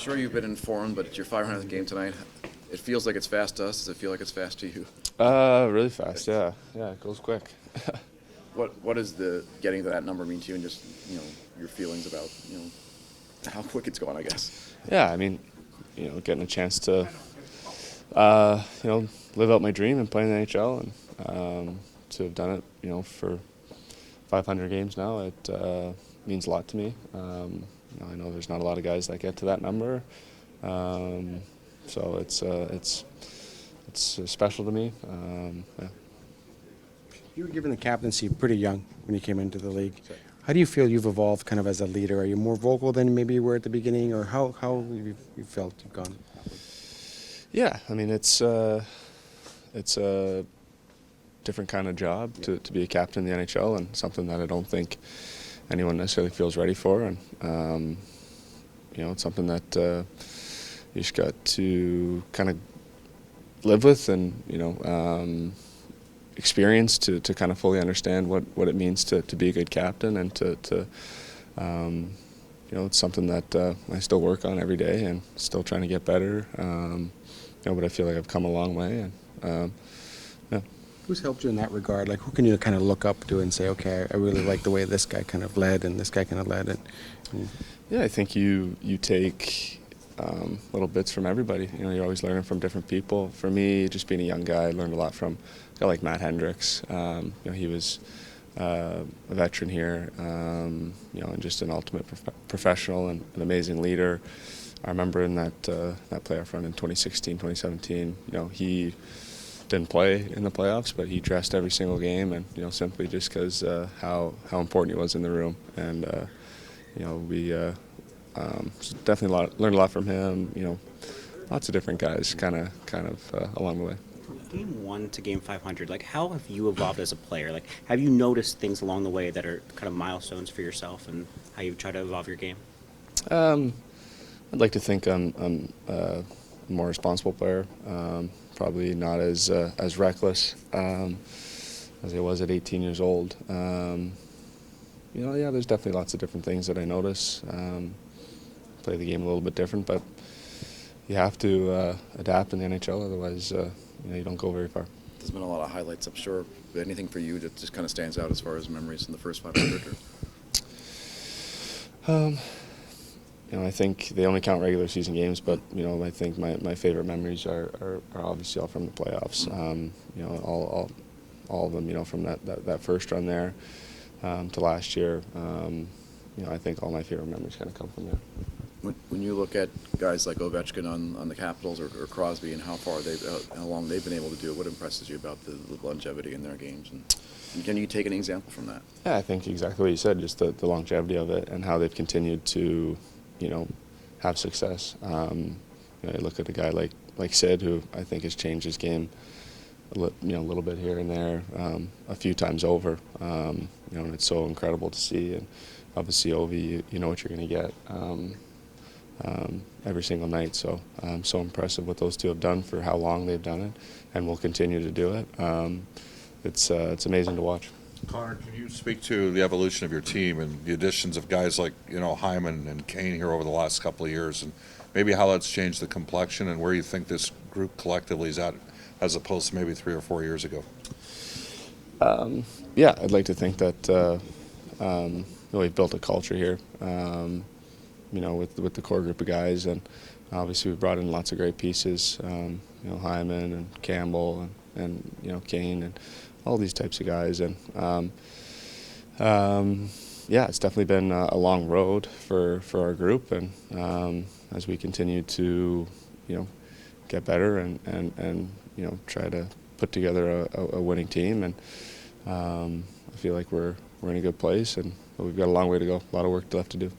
sure you've been informed, but it's your 500th game tonight. It feels like it's fast to us. Does it feel like it's fast to you? Really fast, yeah. Yeah, it goes quick. What does the getting to that number mean to you, and just your feelings about how quick it's going, I guess? Yeah, I mean, getting a chance to live out my dream and play in the NHL, and to have done it, for 500 games now, it means a lot to me. I know there's not a lot of guys that get to that number, so it's special to me. Yeah. You were given the captaincy pretty young when you came into the league. How do you feel you've evolved kind of as a leader? Are you more vocal than maybe you were at the beginning, or how you felt you've gone? Yeah, I mean it's a different kind of job to be a captain in the NHL, and something that I don't think anyone necessarily feels ready for. And it's something that you just got to kind of live with, and experience to kind of fully understand what it means to be a good captain, and to it's something that I still work on every day and still trying to get better. But I feel like I've come a long way, and yeah. Who's helped you in that regard? Like, who can you kind of look up to and say, okay, I really like the way this guy kind of led and this guy kind of led it? Yeah, I think you take little bits from everybody. You're always learning from different people. For me, just being a young guy, I learned a lot from a guy like Matt Hendricks. He was a veteran here, and just an ultimate professional and an amazing leader. I remember in that playoff run in 2016, 2017, he didn't play in the playoffs, but he dressed every single game, and simply just because how important he was in the room. And we definitely learned a lot from him. Lots of different guys, kind of along the way. From game 1 to game 500, like, how have you evolved as a player? Like, have you noticed things along the way that are kind of milestones for yourself, and how you try to evolve your game? I'd like to think I'm a more responsible player. Probably not as reckless as I was at 18 years old. Yeah, there's definitely lots of different things that I notice. Play the game a little bit different, but you have to adapt in the NHL, otherwise you don't go very far. There's been a lot of highlights, I'm sure. Anything for you that just kind of stands out as far as memories in the first 500? I think they only count regular season games, but I think my favorite memories are obviously all from the playoffs. All of them, from that first run there to last year. I think all my favorite memories kind of come from there. When you look at guys like Ovechkin on the Capitals or Crosby, and how long they've been able to do it, what impresses you about the longevity in their games? And can you take an example from that? Yeah, I think exactly what you said, just the longevity of it and how they've continued to have success. I look at a guy like Sid, who I think has changed his game a little bit here and there, a few times over. And it's so incredible to see. And obviously, Ovi, you know what you're going to get every single night. So so impressive what those two have done for how long they've done it, and will continue to do it. It's amazing to watch. Connor, can you speak to the evolution of your team and the additions of guys like Hyman and Kane here over the last couple of years, and maybe how that's changed the complexion and where you think this group collectively is at, as opposed to maybe 3 or 4 years ago? Yeah, I'd like to think that we've built a culture here, with the core group of guys, and obviously we've brought in lots of great pieces, Hyman and Campbell and Kane and all these types of guys, and yeah, it's definitely been a long road for our group, and as we continue to get better and try to put together a winning team, and I feel like we're in a good place, and we've got a long way to go, a lot of work left to do.